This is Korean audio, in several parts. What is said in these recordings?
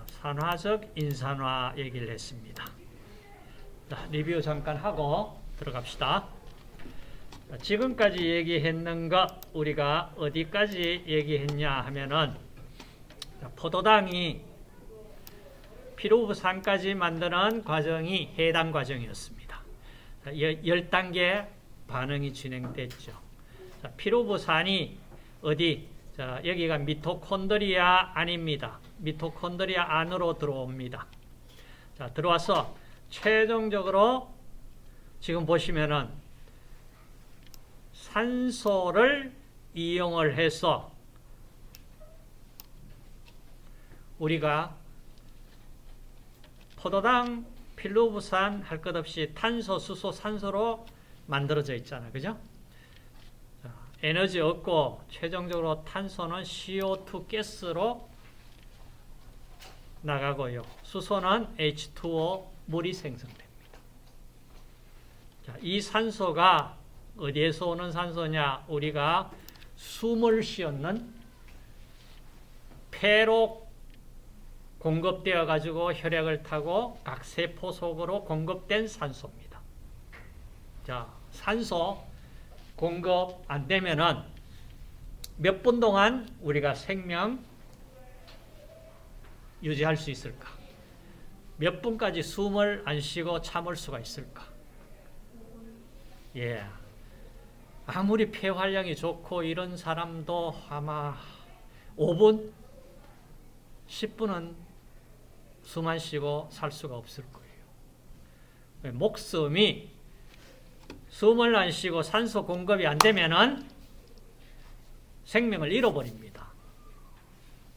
산화적 인산화 얘기를 했습니다. 자, 리뷰 잠깐 하고 들어갑시다. 자, 지금까지 얘기했는 것 우리가 어디까지 얘기했냐 하면은 포도당이 피루부산까지 만드는 과정이 해당 과정이었습니다. 10단계 반응이 진행됐죠. 자, 피루부산이 어디? 자, 여기가 미토콘드리아 안입니다. 미토콘드리아 안으로 들어옵니다. 자, 들어와서 최종적으로 지금 보시면은 산소를 이용을 해서 우리가 포도당, 필루부산 할 것 없이 탄소, 수소, 산소로 만들어져 있잖아요. 그죠? 자, 에너지 얻고 최종적으로 탄소는 CO2 가스로 나가고요. 수소는 H2O 물이 생성됩니다. 자, 이 산소가 어디에서 오는 산소냐? 우리가 숨을 쉬었는 폐로 공급되어 가지고 혈액을 타고 각 세포 속으로 공급된 산소입니다. 자, 산소 공급 안 되면은 몇 분 동안 우리가 생명 유지할 수 있을까? 몇 분까지 숨을 안 쉬고 참을 수가 있을까? 예. 아무리 폐활량이 좋고 이런 사람도 아마 5분, 10분은 숨 안 쉬고 살 수가 없을 거예요. 목숨이 숨을 안 쉬고 산소 공급이 안 되면은 생명을 잃어버립니다.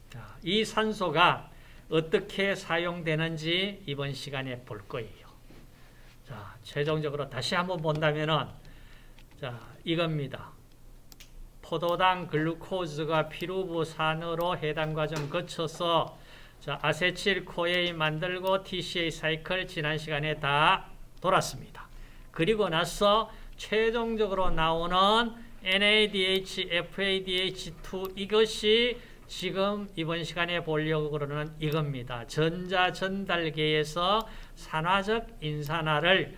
자, 이 산소가 어떻게 사용되는지 이번 시간에 볼 거예요. 자, 최종적으로 다시 한번 본다면은 자, 이겁니다. 포도당 글루코즈가 피루부산으로 해당 과정 거쳐서 자, 아세틸코에이 만들고 TCA 사이클 지난 시간에 다 돌았습니다. 그리고 나서 최종적으로 나오는 NADH, FADH2 이것이 지금 이번 시간에 보려고 그러는 이겁니다. 전자전달계에서 산화적 인산화를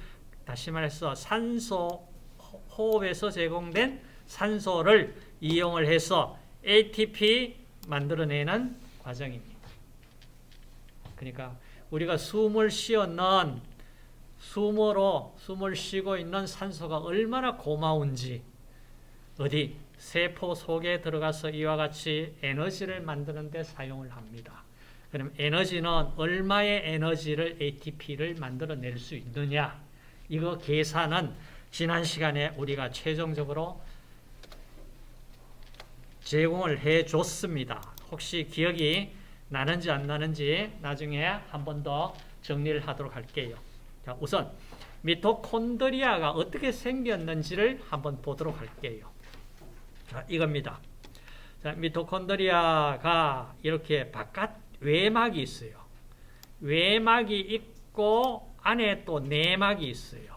다시 말해서 산소 호흡에서 제공된 산소를 이용을 해서 ATP 만들어내는 과정입니다. 그러니까 우리가 숨을 쉬었는 숨을 쉬고 있는 산소가 얼마나 고마운지 어디 세포 속에 들어가서 이와 같이 에너지를 만드는 데 사용을 합니다. 그럼 에너지는 얼마의 에너지를 ATP를 만들어낼 수 있느냐 이거 계산은 지난 시간에 우리가 최종적으로 제공을 해줬습니다. 혹시 기억이 나는지 안 나는지 나중에 한 번 더 정리를 하도록 할게요. 자, 우선 미토콘드리아가 어떻게 생겼는지를 한번 보도록 할게요. 자, 이겁니다. 자, 미토콘드리아가 이렇게 바깥 외막이 있어요. 외막이 있고 안에 또 내막이 있어요.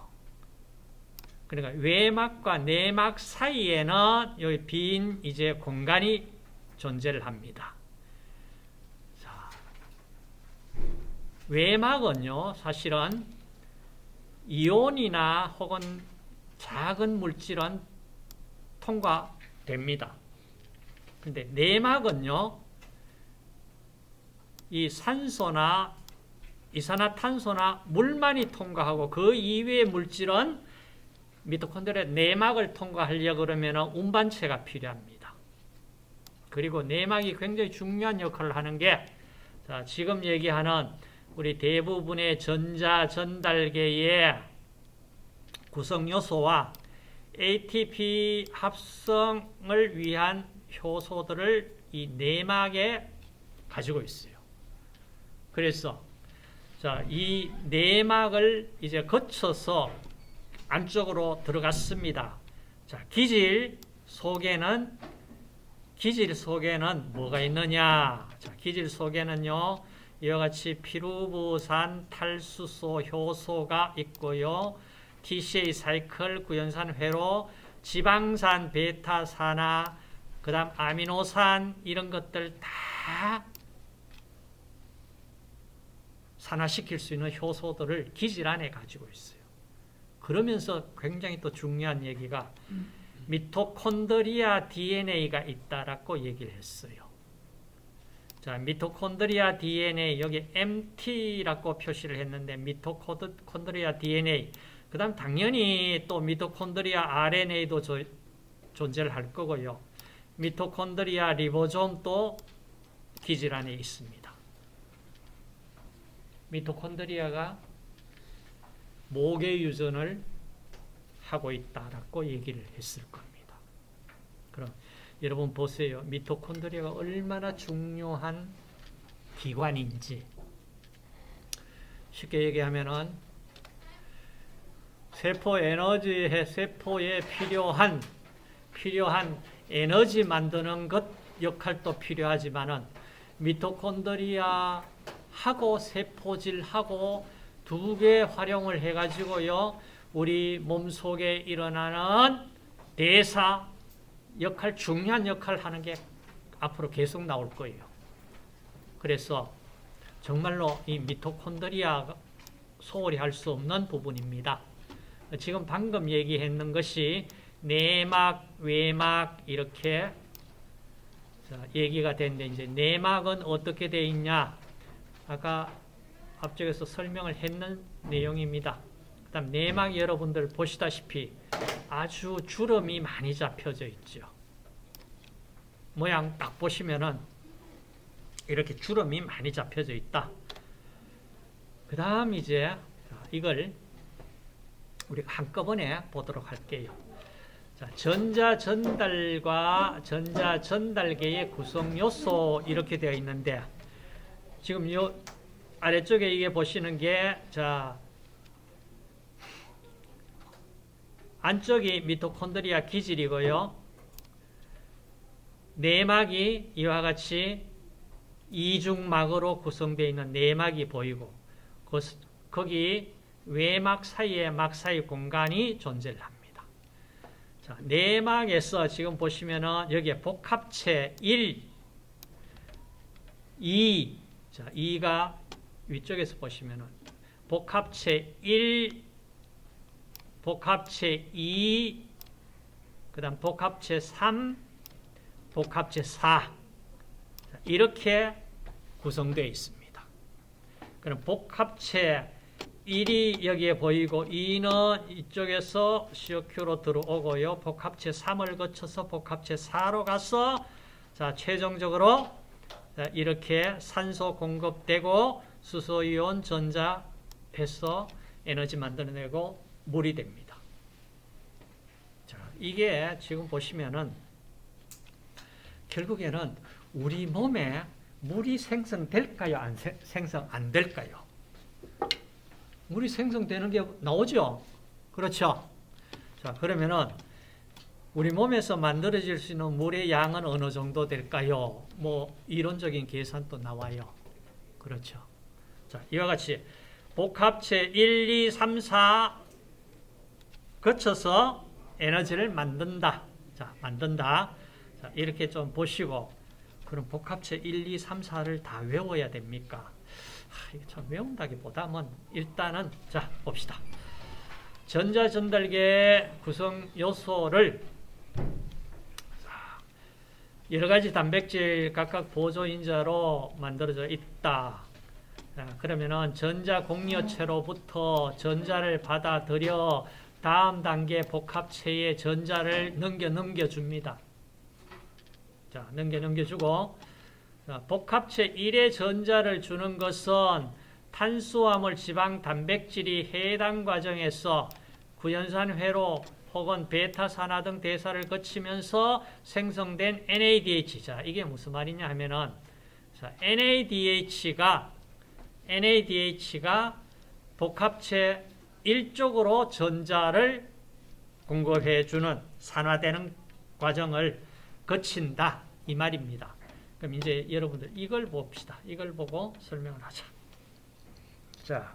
그러니까 외막과 내막 사이에는 여기 빈 이제 공간이 존재를 합니다. 자, 외막은요, 사실은 이온이나 혹은 작은 물질은 통과됩니다. 그런데 내막은요, 이 산소나 이산화탄소나 물만이 통과하고 그 이외의 물질은 미토콘드리아 내막을 통과하려고 그러면 운반체가 필요합니다. 그리고 내막이 굉장히 중요한 역할을 하는 게 자, 지금 얘기하는 우리 대부분의 전자전달계의 구성요소와 ATP 합성을 위한 효소들을 이 내막에 가지고 있어요. 그래서 자, 이 내막을 이제 거쳐서 안쪽으로 들어갔습니다. 자, 기질 속에는 뭐가 있느냐? 자, 기질 속에는요, 이와 같이 피루부산 탈수소 효소가 있고요. TCA 사이클 구연산 회로, 지방산 베타산화, 그다음 아미노산 이런 것들 다 산화시킬 수 있는 효소들을 기질 안에 가지고 있어요. 그러면서 굉장히 또 중요한 얘기가 미토콘드리아 DNA가 있다라고 얘기를 했어요. 자, 미토콘드리아 DNA 여기 MT라고 표시를 했는데 미토콘드리아 DNA 그 다음 당연히 또 미토콘드리아 RNA도 존재를 할 거고요. 미토콘드리아 리보솜도 기질 안에 있습니다. 미토콘드리아가 모계 유전을 하고 있다라고 얘기를 했을 겁니다. 그럼 여러분 보세요. 미토콘드리아가 얼마나 중요한 기관인지. 쉽게 얘기하면은 세포에 필요한 에너지 만드는 것 역할도 필요하지만은 미토콘드리아하고 세포질하고 두 개 활용을 해가지고요. 우리 몸속에 일어나는 대사 역할, 중요한 역할을 하는 게 앞으로 계속 나올 거예요. 그래서 정말로 이 미토콘드리아가 소홀히 할 수 없는 부분입니다. 지금 방금 얘기했는 것이 내막, 외막 이렇게 얘기가 됐는데 이제 내막은 어떻게 되어 있냐? 아까 앞쪽에서 설명을 했는 내용입니다. 그 다음 내막 여러분들 보시다시피 아주 주름이 많이 잡혀져 있죠. 모양 딱 보시면은 이렇게 주름이 많이 잡혀져 있다. 그 다음 이제 이걸 우리가 한꺼번에 보도록 할게요. 자, 전자전달과 전자전달계의 구성요소 이렇게 되어 있는데 지금 요 아래쪽에 이게 보시는 게 안쪽이 미토콘드리아 기질이고요. 내막이 이와 같이 이중막으로 구성되어 있는 내막이 보이고 거기 외막 사이에 막 사이 공간이 존재를 합니다. 자, 내막에서 지금 보시면은 여기에 복합체 1, 2, 자, 2가 위쪽에서 보시면은 복합체 1, 복합체 2, 그 다음 복합체 3, 복합체 4 이렇게 구성되어 있습니다. 그럼 복합체 1이 여기에 보이고 2는 이쪽에서 COQ로 들어오고요. 복합체 3을 거쳐서 복합체 4로 가서 자, 최종적으로 이렇게 산소 공급되고 수소이온 전자해서 에너지 만들어내고 물이 됩니다. 자, 이게 지금 보시면은 결국에는 우리 몸에 물이 생성될까요? 생성 안 될까요? 물이 생성되는 게 나오죠? 그렇죠? 자, 그러면은 우리 몸에서 만들어질 수 있는 물의 양은 어느 정도 될까요? 뭐 이론적인 계산도 나와요. 그렇죠? 자, 이와 같이 복합체 1, 2, 3, 4 거쳐서 에너지를 만든다. 자, 만든다. 자, 이렇게 좀 보시고 그럼 복합체 1, 2, 3, 4를 다 외워야 됩니까? 이게 참 외운다기보다는 일단은 자, 봅시다. 전자전달계 구성 요소를 여러 가지 단백질 각각 보조인자로 만들어져 있다. 그러면은 전자 공유체로부터 전자를 받아들여 다음 단계 복합체에 전자를 넘겨줍니다. 자, 넘겨주고 복합체 1에 전자를 주는 것은 탄수화물, 지방, 단백질이 해당 과정에서 구연산회로 혹은 베타산화 등 대사를 거치면서 생성된 NADH. 자, 이게 무슨 말이냐 하면은 자, NADH가 복합체 1쪽으로 전자를 공급해주는 산화되는 과정을 거친다. 이 말입니다. 그럼 이제 여러분들 이걸 봅시다. 이걸 보고 설명을 하자. 자,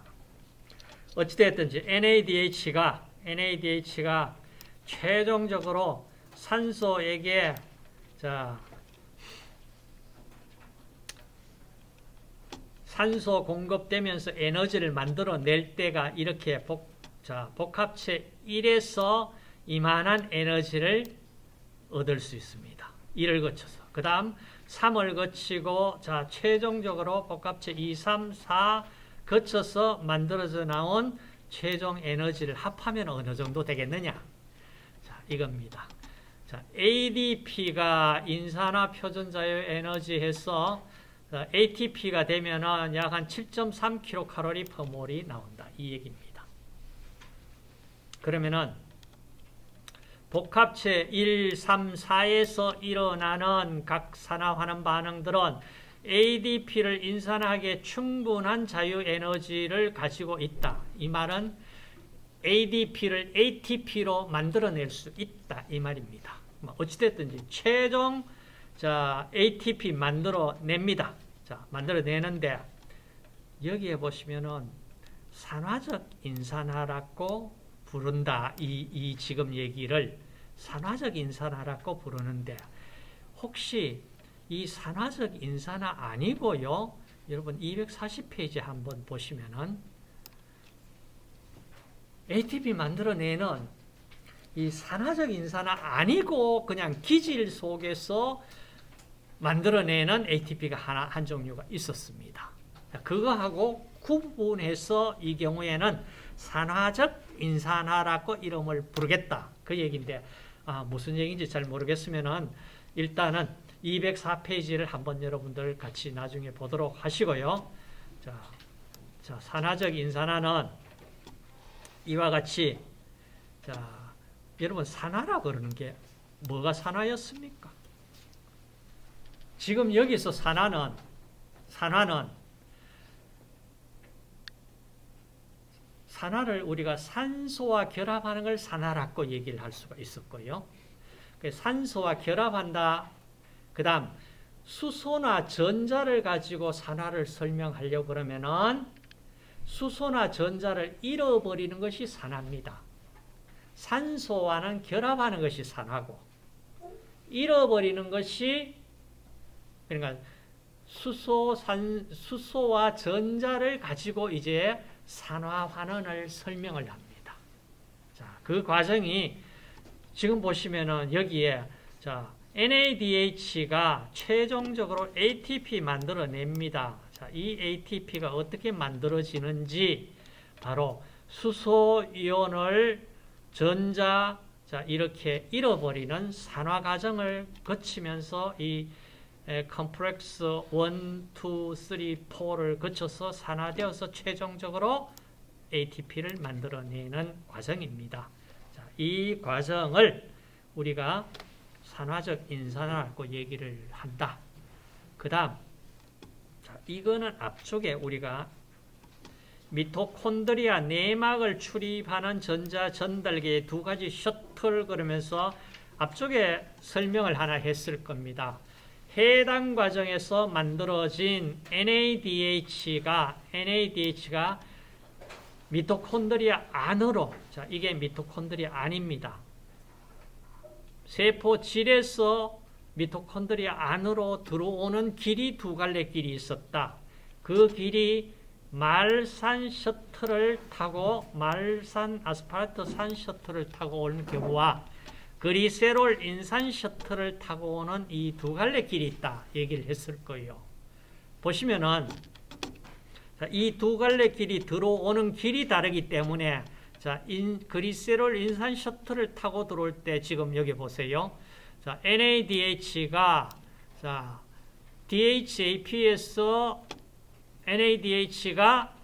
어찌됐든지 NADH가 최종적으로 산소에게 산소 공급되면서 에너지를 만들어낼 때가 이렇게 복합체 1에서 이만한 에너지를 얻을 수 있습니다. 1을 거쳐서. 그 다음 3을 거치고 최종적으로 복합체 2, 3, 4 거쳐서 만들어져 나온 최종 에너지를 합하면 어느 정도 되겠느냐? 이겁니다. ADP가 인산화 표준자유 에너지 해서 ATP가 되면은 약 한 7.3kcal/몰이 나온다. 이 얘기입니다. 그러면은 복합체 1, 3, 4에서 일어나는 각 산화환원 반응들은 ADP를 인산하기에 충분한 자유 에너지를 가지고 있다. 이 말은 ADP를 ATP로 만들어낼 수 있다. 이 말입니다. 어찌됐든지 최종 ATP 만들어냅니다. 만들어내는데 여기에 보시면은 산화적 인산화라고 부른다. 이 지금 얘기를 산화적 인산화라고 부르는데 혹시 이 산화적 인산화 아니고요. 여러분 240페이지 한번 보시면은 ATP 만들어내는 이 산화적 인산화 아니고 그냥 기질 속에서 만들어내는 ATP가 한 종류가 있었습니다. 그거하고 구분해서 이 경우에는 산화적 인산화라고 이름을 부르겠다. 그 얘기인데 무슨 얘기인지 잘 모르겠으면은 일단은 204페이지를 한번 여러분들 같이 나중에 보도록 하시고요. 산화적 인산화는 이와 같이 여러분 산화라 그러는 게 뭐가 산화였습니까? 지금 여기서 산화는 산화를 우리가 산소와 결합하는 걸 산화라고 얘기를 할 수가 있었고요. 산소와 결합한다. 그 다음 수소나 전자를 가지고 산화를 설명하려고 그러면은 수소나 전자를 잃어버리는 것이 산화입니다. 산소와는 결합하는 것이 산화고 잃어버리는 것이 그러니까 수소와 전자를 가지고 이제 산화 환원을 설명을 합니다. 그 과정이 지금 보시면은 여기에 NADH가 최종적으로 ATP 만들어냅니다. 이 ATP가 어떻게 만들어지는지 바로 수소 이온을 전자 이렇게 잃어버리는 산화 과정을 거치면서 이 컴플렉스 1, 2, 3, 4를 거쳐서 산화되어서 최종적으로 ATP를 만들어내는 과정입니다. 이 과정을 우리가 산화적 인산화라고 얘기를 한다. 그 다음 이거는 앞쪽에 우리가 미토콘드리아 내막을 출입하는 전자 전달계의 두 가지 셔틀 그러면서 앞쪽에 설명을 하나 했을 겁니다. 해당 과정에서 만들어진 NADH가 미토콘드리아 안으로 이게 미토콘드리아 안입니다. 세포질에서 미토콘드리아 안으로 들어오는 길이 두 갈래 길이 있었다. 그 길이 말산 셔틀을 타고 말산 아스팔트산 셔틀을 타고 오는 경우와 그리세롤 인산 셔틀을 타고 오는 이 두 갈래 길이 있다 얘기를 했을 거예요. 보시면은 이 두 갈래 길이 들어오는 길이 다르기 때문에 그리세롤 인산 셔틀을 타고 들어올 때 지금 여기 보세요. NADH가 DHAP에서 NADH가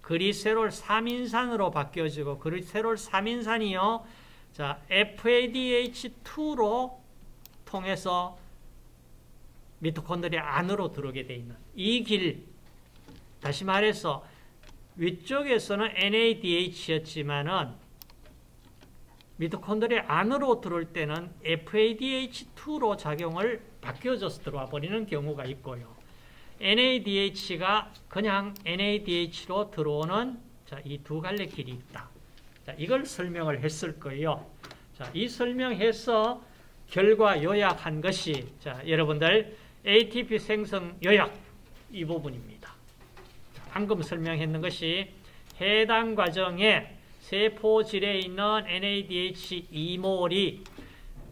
그리세롤 3인산으로 바뀌어지고 그리세롤 3인산이요. FADH2로 통해서 미토콘드리아 안으로 들어오게 되어 있는 이 길, 다시 말해서 위쪽에서는 NADH였지만은 미토콘드리아 안으로 들어올 때는 FADH2로 작용을 바뀌어져서 들어와 버리는 경우가 있고요. NADH가 그냥 NADH로 들어오는 이 두 갈래 길이 있다. 이걸 설명을 했을 거예요. 이 설명해서 결과 요약한 것이 여러분들 ATP 생성 요약 이 부분입니다. 방금 설명했는 것이 해당 과정에 세포질에 있는 NADH 2몰이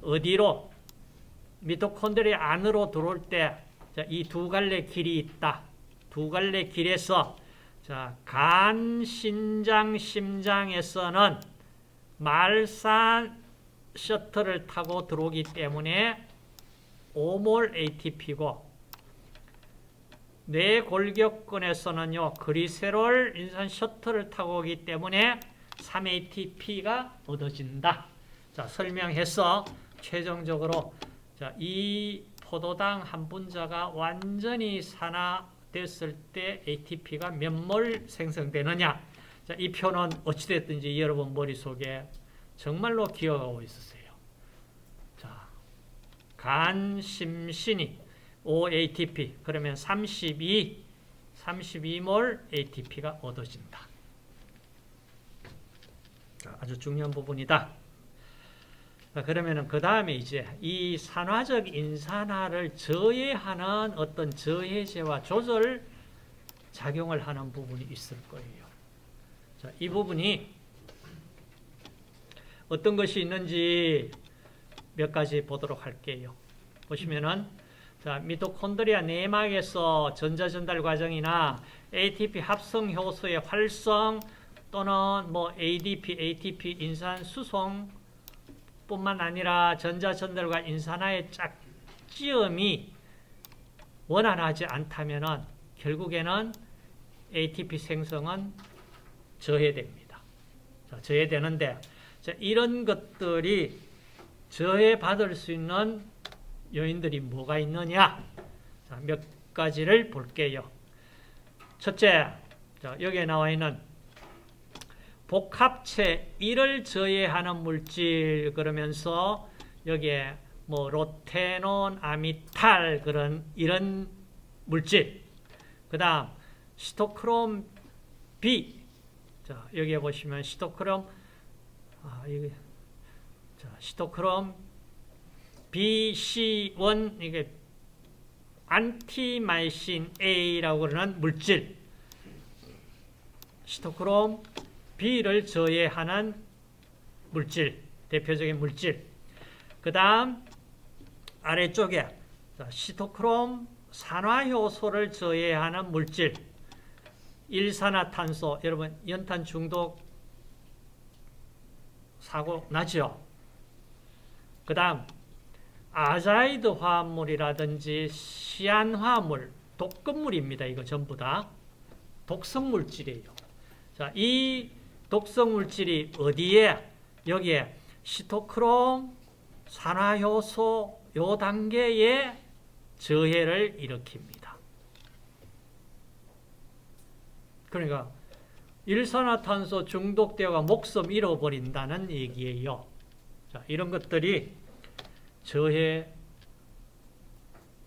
어디로 미토콘드리아 안으로 들어올 때 이 두 갈래 길이 있다. 두 갈래 길에서 간, 신장, 심장에서는 말산 셔틀을 타고 들어오기 때문에 5몰 ATP고 뇌골격근에서는요 그리세롤 인산 셔틀을 타고 오기 때문에 3ATP가 얻어진다. 자, 설명해서 최종적으로 이 포도당 한 분자가 완전히 산화됐을 때 ATP가 몇 몰 생성되느냐. 자, 이 표는 어찌됐든지 여러분 머릿속에 정말로 기억하고 있으세요. 자, 간, 심신이 5ATP 그러면 32몰 ATP가 얻어진다. 자, 아주 중요한 부분이다. 그러면은 그 다음에 이제 이 산화적 인산화를 저해하는 어떤 저해제와 조절 작용을 하는 부분이 있을 거예요. 자, 이 부분이 어떤 것이 있는지 몇 가지 보도록 할게요. 보시면은 자, 미토콘드리아 내막에서 전자전달 과정이나 ATP 합성 효소의 활성 또는 뭐 ADP, ATP 인산 수송 뿐만 아니라 전자전달과 인산화의 짝지음이 원활하지 않다면 결국에는 ATP 생성은 저해됩니다. 자, 저해되는데 자, 이런 것들이 저해받을 수 있는 요인들이 뭐가 있느냐? 자, 몇 가지를 볼게요. 첫째, 자, 여기에 나와 있는 복합체 1을 저해하는 물질 그러면서 여기에 뭐 로테논, 아미탈 이런 물질. 그다음 시토크롬 B. 자, 여기에 보시면 시토크롬 시토크롬 BC1 이게 안티마이신 A라고 그러는 물질. 시토크롬 B를 저해하는 물질, 대표적인 물질. 그 다음 아래쪽에 시토크롬 산화효소를 저해하는 물질. 일산화탄소, 여러분 연탄 중독 사고 나죠? 그 다음 아자이드 화합물이라든지 시안 화합물, 독극물입니다. 이거 전부 다 독성물질이에요. 자, 이 독성물질이 어디에? 여기에 시토크롬 산화효소 요 단계에 저해를 일으킵니다. 그러니까 일산화탄소 중독되어가 목숨 잃어버린다는 얘기예요. 자, 이런 것들이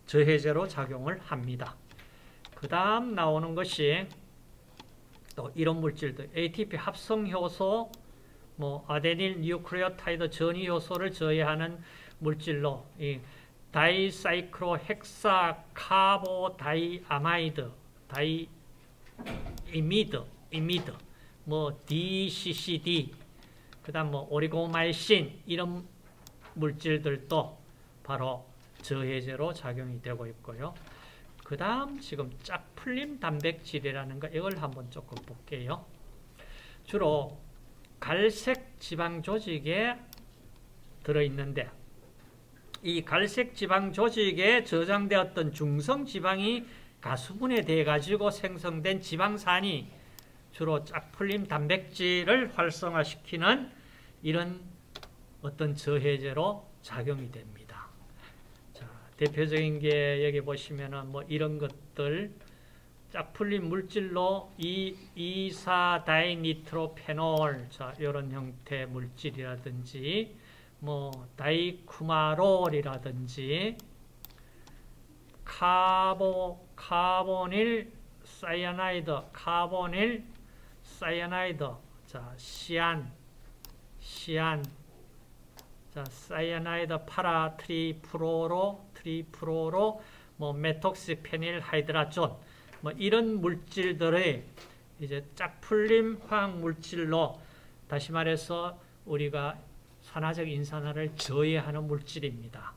저해제로 작용을 합니다. 그 다음 나오는 것이 또 이런 물질들, ATP 합성 효소, 뭐 아데닐 뉴클레오타이드 전이 효소를 저해하는 물질로 이 다이사이클로 헥사 카보 다이아마이드, 이미드, 뭐 DCCD, 그다음 뭐 오리고마이신 이런 물질들도 바로 저해제로 작용이 되고 있고요. 그 다음 지금 짝풀림 단백질이라는 거 이걸 한번 조금 볼게요. 주로 갈색 지방 조직에 들어있는데 이 갈색 지방 조직에 저장되었던 중성 지방이 가수분해돼 가지고 생성된 지방산이 주로 짝풀림 단백질을 활성화시키는 이런 어떤 저해제로 작용이 됩니다. 자, 대표적인 게 여기 보시면은 뭐 이런 것들 짝풀림 물질로 2,4-다이니트로페놀 자, 이런 형태 물질이라든지 뭐 다이쿠마롤이라든지 카보닐 사이아나이드 자, 시안 자, 사이아나이드 파라 트리프로로 뭐 메톡시페닐 하이드라존 뭐 이런 물질들의 이제 짝풀림 화학 물질로 다시 말해서 우리가 산화적 인산화를 저해하는 물질입니다.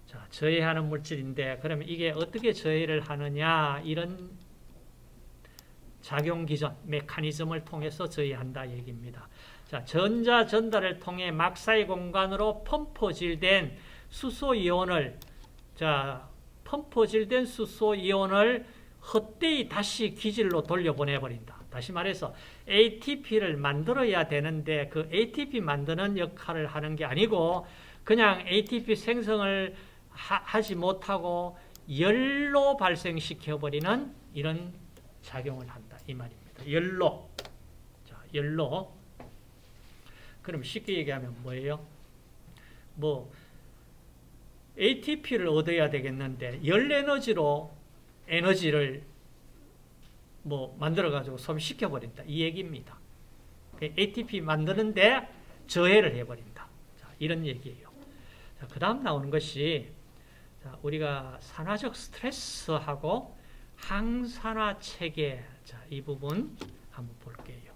자, 저해하는 물질인데 그러면 이게 어떻게 저해를 하느냐 이런 작용 기전 메커니즘을 통해서 저해한다 얘기입니다. 자, 전자 전달을 통해 막사의 공간으로 펌프질된 수소 이온을 헛되이 다시 기질로 돌려보내 버린다. 다시 말해서 ATP를 만들어야 되는데 그 ATP 만드는 역할을 하는 게 아니고 그냥 ATP 생성을 하지 못하고 열로 발생시켜 버리는 이런 작용을 한다 이 말입니다. 열로. 자, 열로. 그럼 쉽게 얘기하면 뭐예요? 뭐 ATP를 얻어야 되겠는데 열 에너지로 에너지를 뭐 만들어 가지고 소비시켜 버린다 이 얘기입니다. ATP 만드는데 저해를 해 버린다. 자, 이런 얘기예요. 자, 그다음 나오는 것이 자, 우리가 산화적 스트레스하고 항산화 체계. 자, 이 부분 한번 볼게요.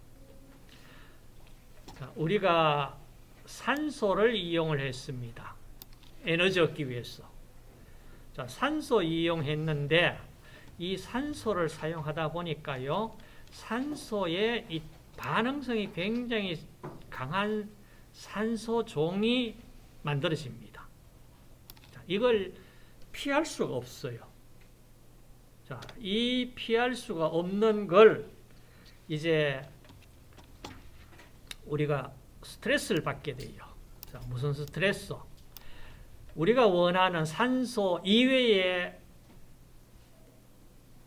자, 우리가 산소를 이용을 했습니다. 에너지 얻기 위해서. 자, 산소 이용했는데 이 산소를 사용하다 보니까요. 산소의 이 반응성이 굉장히 강한 산소종이 만들어집니다. 자, 이걸 피할 수가 없어요. 자, 이 피할 수가 없는 걸 이제 우리가 스트레스를 받게 돼요. 자, 무슨 스트레스? 우리가 원하는 산소 이외에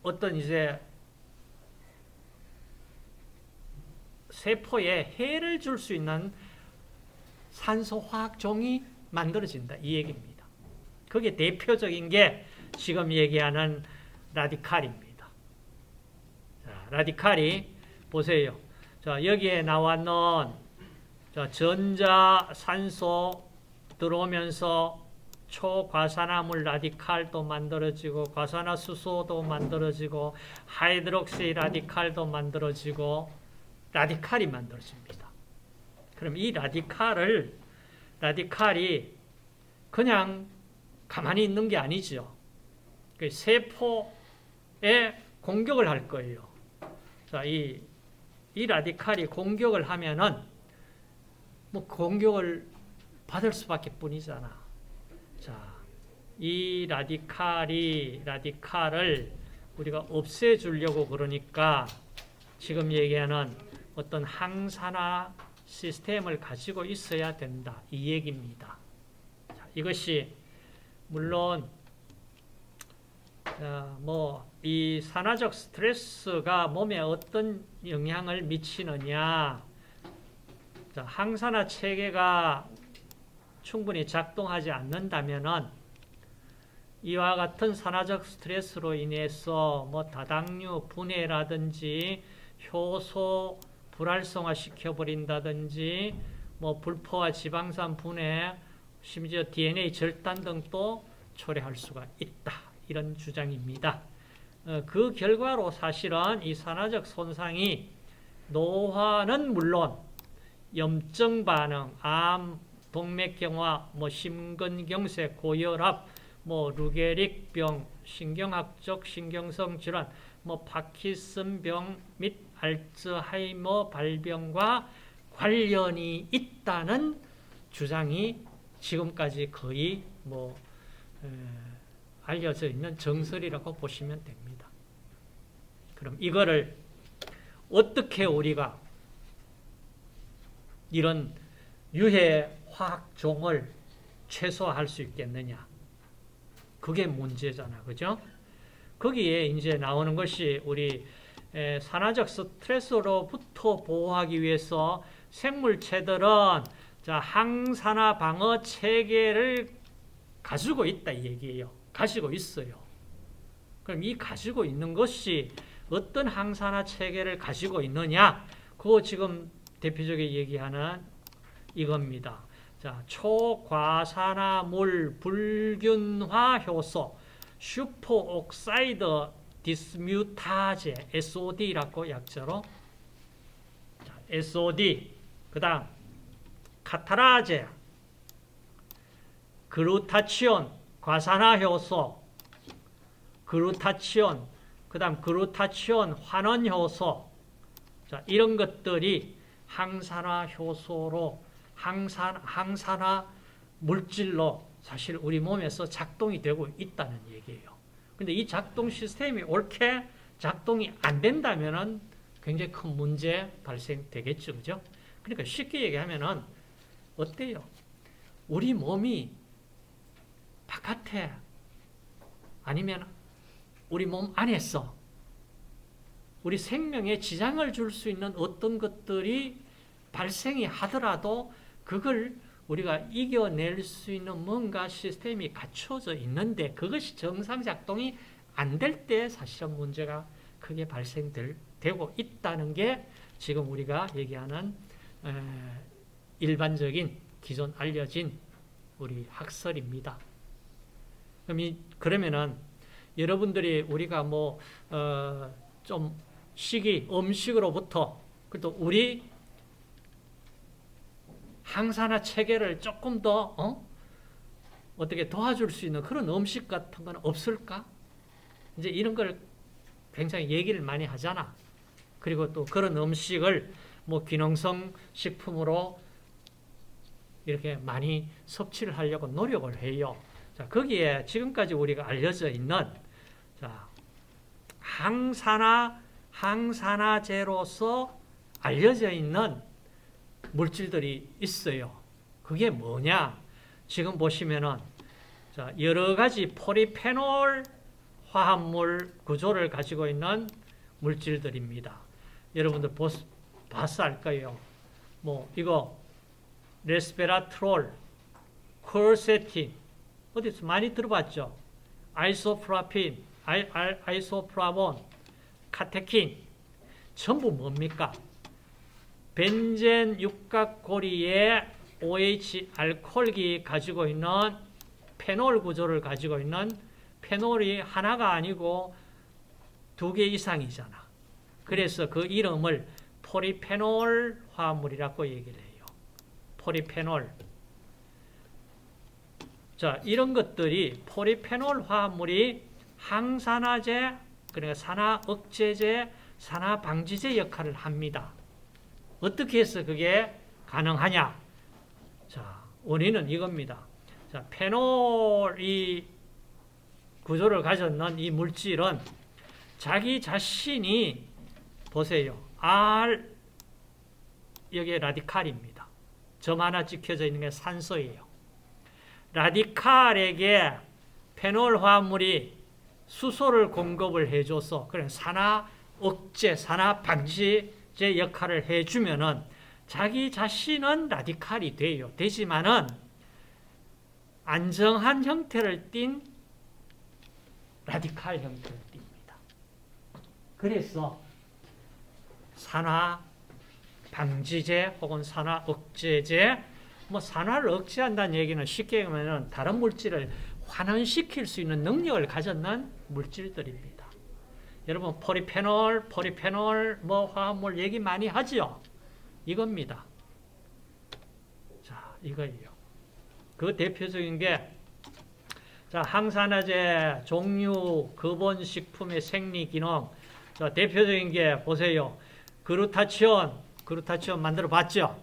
어떤 이제 세포에 해를 줄 수 있는 산소 화학종이 만들어진다. 이 얘기입니다. 그게 대표적인 게 지금 얘기하는 라디칼입니다. 자, 라디칼이 보세요. 자, 여기에 나왔는 자, 전자 산소 들어오면서 초과산화물 라디칼도 만들어지고 과산화수소도 만들어지고 하이드록시 라디칼도 만들어지고 라디칼이 만들어집니다. 그럼 이 라디칼이 그냥 가만히 있는 게 아니죠. 그 세포에 공격을 할 거예요. 자, 이 라디칼이 공격을 하면은 뭐 공격을 받을 수밖에 뿐이잖아. 자, 이 라디칼을 우리가 없애주려고 그러니까 지금 얘기하는 어떤 항산화 시스템을 가지고 있어야 된다. 이 얘기입니다. 자, 이것이 물론 뭐 이 산화적 스트레스가 몸에 어떤 영향을 미치느냐. 자, 항산화 체계가 충분히 작동하지 않는다면은 이와 같은 산화적 스트레스로 인해서 뭐 다당류 분해라든지 효소 불활성화 시켜버린다든지 뭐 불포화 지방산 분해 심지어 DNA 절단 등도 초래할 수가 있다. 이런 주장입니다. 그 결과로 사실은 이 산화적 손상이 노화는 물론 염증 반응, 암, 동맥경화, 뭐 심근경색, 고혈압, 뭐 루게릭병, 신경학적 신경성 질환, 뭐 파킨슨병 및 알츠하이머 발병과 관련이 있다는 주장이 지금까지 거의 뭐 알려져 있는 정설이라고 보시면 됩니다. 그럼 이거를 어떻게 우리가 이런 유해 화학종을 최소화할 수 있겠느냐? 그게 문제잖아. 그죠? 거기에 이제 나오는 것이 우리 산화적 스트레스로부터 보호하기 위해서 생물체들은 자, 항산화 방어 체계를 가지고 있다 이 얘기예요. 가지고 있어요. 그럼 이 가지고 있는 것이 어떤 항산화 체계를 가지고 있느냐? 그거 지금 대표적인 얘기하는 이겁니다. 자, 초과산화물 불균화 효소, 슈퍼옥사이드 디스뮤타제, SOD라고 약자로. 자, SOD. 그 다음, 카타라제, 그루타치온, 과산화 효소, 그루타치온, 그 다음 그루타치온 환원 효소. 자, 이런 것들이 항산화 효소로, 항산화 물질로 사실 우리 몸에서 작동이 되고 있다는 얘기예요. 근데 이 작동 시스템이 옳게 작동이 안 된다면은 굉장히 큰 문제 발생되겠죠. 그죠? 그러니까 쉽게 얘기하면은 어때요? 우리 몸이 바깥에 아니면 우리 몸 안에서 우리 생명에 지장을 줄 수 있는 어떤 것들이 발생이 하더라도 그걸 우리가 이겨낼 수 있는 뭔가 시스템이 갖춰져 있는데 그것이 정상작동이 안 될 때 사실은 문제가 크게 발생되고 있다는 게 지금 우리가 얘기하는 일반적인 기존 알려진 우리 학설입니다. 그러면은 여러분들이 우리가 좀 음식으로부터 그래도 우리 항산화 체계를 조금 더 어떻게 도와줄 수 있는 그런 음식 같은 건 없을까? 이제 이런 걸 굉장히 얘기를 많이 하잖아. 그리고 또 그런 음식을 기능성 식품으로 이렇게 많이 섭취를 하려고 노력을 해요. 자, 거기에 지금까지 우리가 알려져 있는 항산화제로서 알려져 있는 물질들이 있어요. 그게 뭐냐? 지금 보시면은 여러 가지 포리페놀 화합물 구조를 가지고 있는 물질들입니다. 여러분들 봐서 알 거예요. 이거 레스베라트롤, 콜세틴 어디서 많이 들어봤죠? 아이소프라핀, 아이소프라본, 카테킨 전부 뭡니까? 벤젠 육각고리의 OH 알코올이 가지고 있는 페놀 구조를 가지고 있는 페놀이 하나가 아니고 2개 이상이잖아. 그래서 그 이름을 포리페놀 화합물이라고 얘기를 해요. 포리페놀. 자, 이런 것들이 포리페놀 화합물이 항산화제, 그러니까 산화 억제제, 산화 방지제 역할을 합니다. 어떻게 해서 그게 가능하냐? 자, 원인은 이겁니다. 자, 페놀이 구조를 가졌는 이 물질은 자기 자신이 보세요. R 여기에 라디칼입니다. 점 하나 찍혀져 있는 게 산소예요. 라디칼에게 페놀 화합물이 수소를 공급을 해줘서 그래 산화 억제, 산화 방지제 역할을 해주면은 자기 자신은 라디칼이 돼요. 되지만은 안정한 형태를 띤 라디칼 형태를 띱니다. 그래서 산화 방지제 혹은 산화 억제제, 산화를 억제한다는 얘기는 쉽게 하면 다른 물질을 환원시킬 수 있는 능력을 가졌는 물질들입니다. 여러분 포리페놀 화합물 얘기 많이 하죠? 이겁니다. 자, 이거예요. 그 대표적인 게 항산화제 종류 근본식품의 생리기능. 자, 대표적인 게 보세요. 그루타치온 만들어 봤죠?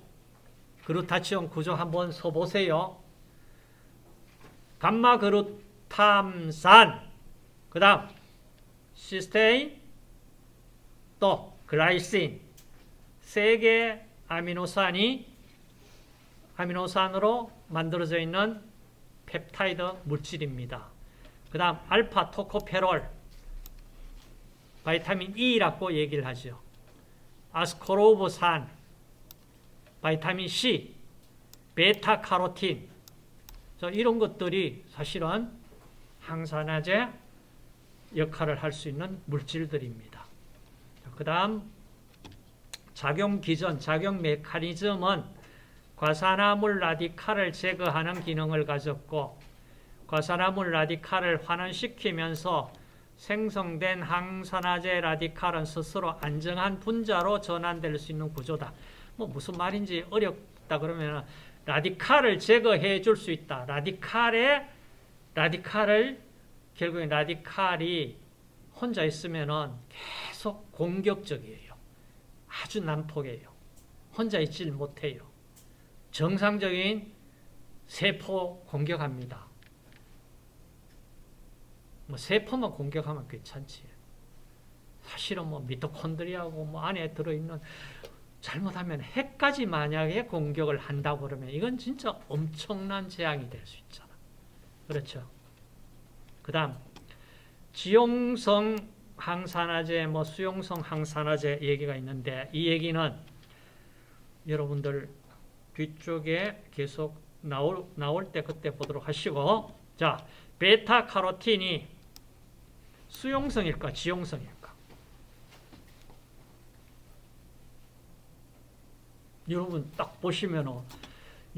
그루타치온 구조 한번 써보세요. 감마그루탐산, 그 다음 시스테인, 또 글라이신, 3개 아미노산으로 만들어져 있는 펩타이드 물질입니다. 그 다음 알파 토코페롤, 바이타민 E라고 얘기를 하죠. 아스코르브산, 바이타민 C, 베타카로틴, 이런 것들이 사실은 항산화제 역할을 할 수 있는 물질들입니다. 그 다음 작용 기전, 작용 메커니즘은 과산화물 라디칼을 제거하는 기능을 가졌고 과산화물 라디칼을 환원시키면서 생성된 항산화제 라디칼은 스스로 안정한 분자로 전환될 수 있는 구조다. 뭐 무슨 말인지 어렵다 그러면 라디칼을 제거해 줄 수 있다. 결국엔 라디칼이 혼자 있으면은 계속 공격적이에요. 아주 난폭해요. 혼자 있질 못해요. 정상적인 세포 공격합니다. 뭐 세포만 공격하면 괜찮지. 사실은 뭐 미토콘드리아하고 뭐 안에 들어있는 잘못하면 핵까지 만약에 공격을 한다고 그러면 이건 진짜 엄청난 재앙이 될 수 있잖아. 그렇죠. 그 다음 지용성 항산화제, 뭐 수용성 항산화제 얘기가 있는데 이 얘기는 여러분들 뒤쪽에 계속 나올 때 그때 보도록 하시고, 자, 베타카로틴이 수용성일까 지용성일까? 여러분 딱 보시면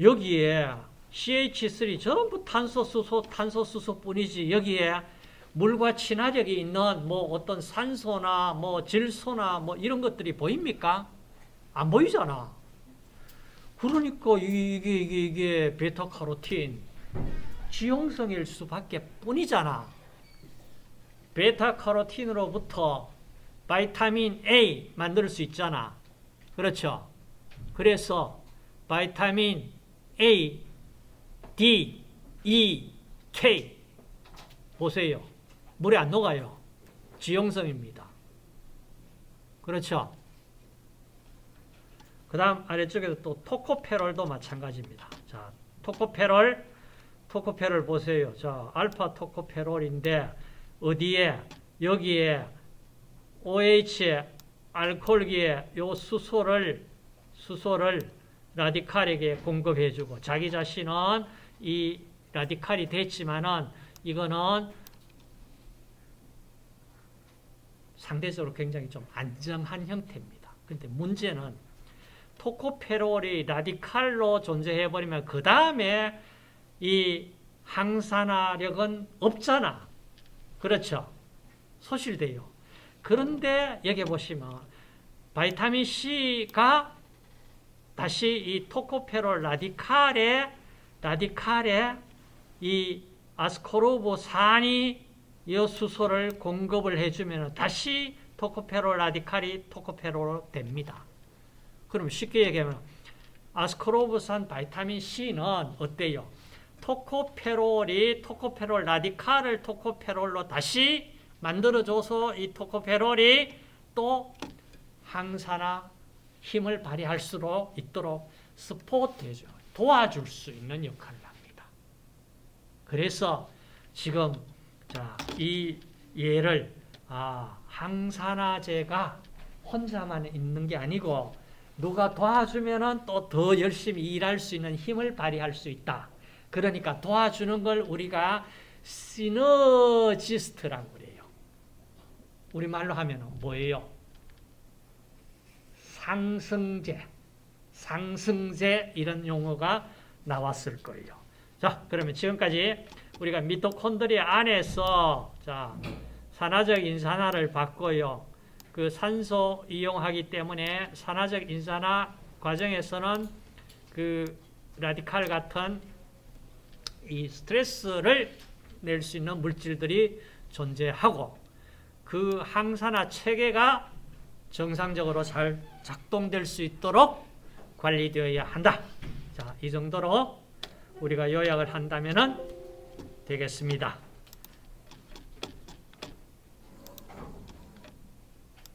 여기에 CH3 전부 탄소수소 뿐이지 여기에 물과 친화력이 있는 뭐 어떤 산소나 뭐 질소나 뭐 이런 것들이 보입니까? 안 보이잖아. 그러니까 이게 베타카로틴 지용성일 수밖에 뿐이잖아. 베타카로틴으로부터 바이타민 A 만들 수 있잖아. 그렇죠? 그래서 바이타민 A, D, E, K 보세요. 물에 안 녹아요. 지용성입니다. 그렇죠? 그 다음 아래쪽에도 또 토코페롤도 마찬가지입니다. 자, 토코페롤 보세요. 자, 알파 토코페롤인데 어디에? 여기에 OH 알코올기에 요 수소를 라디칼에게 공급해주고 자기 자신은 이 라디칼이 됐지만은 이거는 상대적으로 굉장히 좀 안정한 형태입니다. 근데 문제는 토코페롤이 라디칼로 존재해버리면 그 다음에 이 항산화력은 없잖아. 그렇죠? 소실돼요. 그런데 여기 보시면 바이타민 C가 다시 이 토코페롤 라디칼에 이 아스코르보산이 이 수소를 공급을 해주면 다시 토코페롤 라디칼이 토코페롤로 됩니다. 그럼 쉽게 얘기하면 아스코르보산 바이타민 C는 어때요? 토코페롤 라디칼을 토코페롤로 다시 만들어줘서 이 토코페롤이 또 항산화 힘을 발휘할 수 있도록 서포트해줘, 도와줄 수 있는 역할을 합니다. 그래서 지금 이 예를 항산화제가 혼자만 있는 게 아니고 누가 도와주면은 또 더 열심히 일할 수 있는 힘을 발휘할 수 있다. 그러니까 도와주는 걸 우리가 시너지스트라고 그래요. 우리말로 하면 뭐예요? 상승제 이런 용어가 나왔을 거예요. 자, 그러면 지금까지 우리가 미토콘드리아 안에서 산화적 인산화를 받고요. 그 산소 이용하기 때문에 산화적 인산화 과정에서는 그 라디칼 같은 이 스트레스를 낼 수 있는 물질들이 존재하고 그 항산화 체계가 정상적으로 잘 작동될 수 있도록 관리되어야 한다. 자, 이 정도로 우리가 요약을 한다면 되겠습니다.